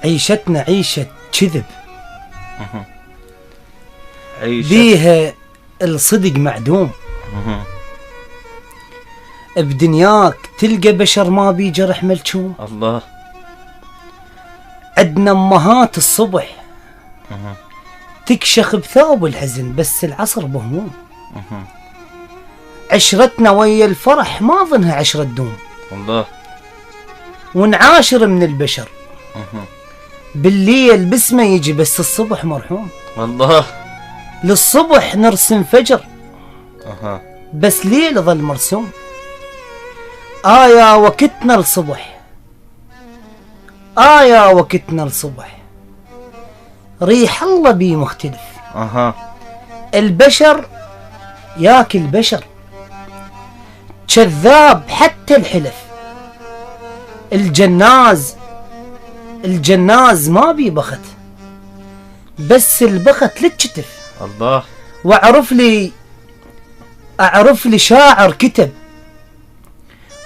عيشتنا عيشة كذب عيشة بيها الصدق معدوم. بدنياك تلقى بشر ما بي جرح ملجوم. الله. عدنا امهات الصبح تكشخ بثوب الحزن بس العصر بهموم. عشرتنا ويا الفرح ما ظنها عشرة دوم. الله. ونعاشر من البشر بالليل بسمه يجي بس الصبح مرحوم. الله. للصبح نرسم فجر بس ليل ظل مرسوم. يا وقتنا الصبح يا وقتنا الصبح ريح الله بي مختلف. البشر ياكل بشر كذاب حتى الحلف. الجناز ما بي بخت بس البخت للكتف. الله. اعرف لي شاعر كتب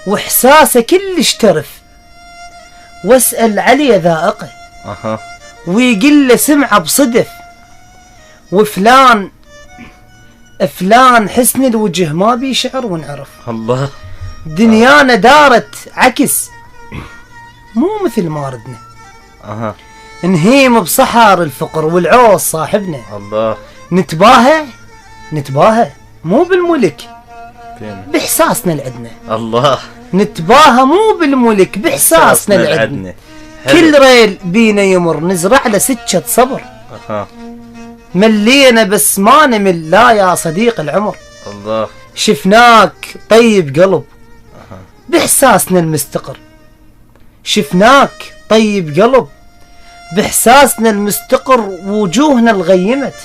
واحساسه كلش ترف واسأل علي ذائقه ويقل له سمعه بصدف. وفلان حسن الوجه ما بي شعر ونعرف. الله. دنيانا دارت عكس مو مثل ما ردنا. نهيم بصحار الفقر والعوز صاحبنا. الله. نتباهى مو بالملك باحساسنا العدنا. الله. نتباهى مو بالملك باحساسنا العدنا. كل ريل بينا يمر نزرع له سكة صبر. ملينا بس ما نمل لا يا صديق العمر. الله. شفناك طيب قلب باحساسنا المستقر. شفناك طيب قلب باحساسنا المستقر. وجوهنا الغيمت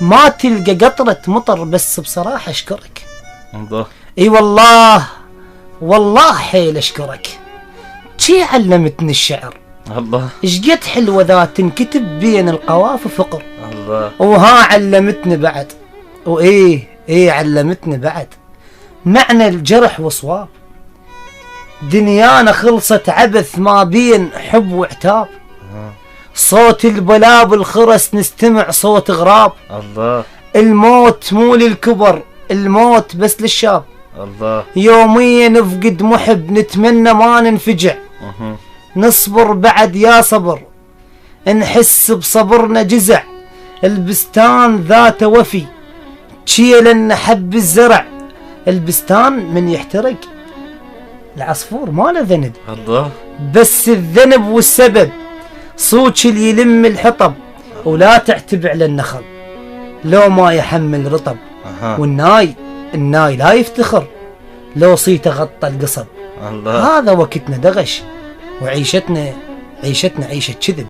ما تلقى قطرة مطر بس بصراحة اشكرك. الله. اي والله حيل اشكرك. شي علمتني الشعر. الله. اشقد حلوة ذات تنكتب بين القوافي فقر. الله. وها علمتني بعد وايه علمتني بعد معنى الجرح وصواب. دنيانا خلصت عبث ما بين حب وعتاب. صوت البلاب الخرس نستمع صوت غراب. الله. الموت مو للكبر الموت بس للشاب. الله. يوميا نفقد محب نتمنى ما ننفجع. نصبر بعد يا صبر نحس بصبرنا جزع. البستان ذاته وفي تشيل حب الزرع. البستان من يحترق العصفور ما له ذنب. الله. بس الذنب والسبب صوت اللي يلم الحطب. ولا تعتب على النخل لو ما يحمل رطب. والناي لا يفتخر لو صيته غطى القصب. الله. هذا وقتنا دغش وعيشتنا عيشة كذب.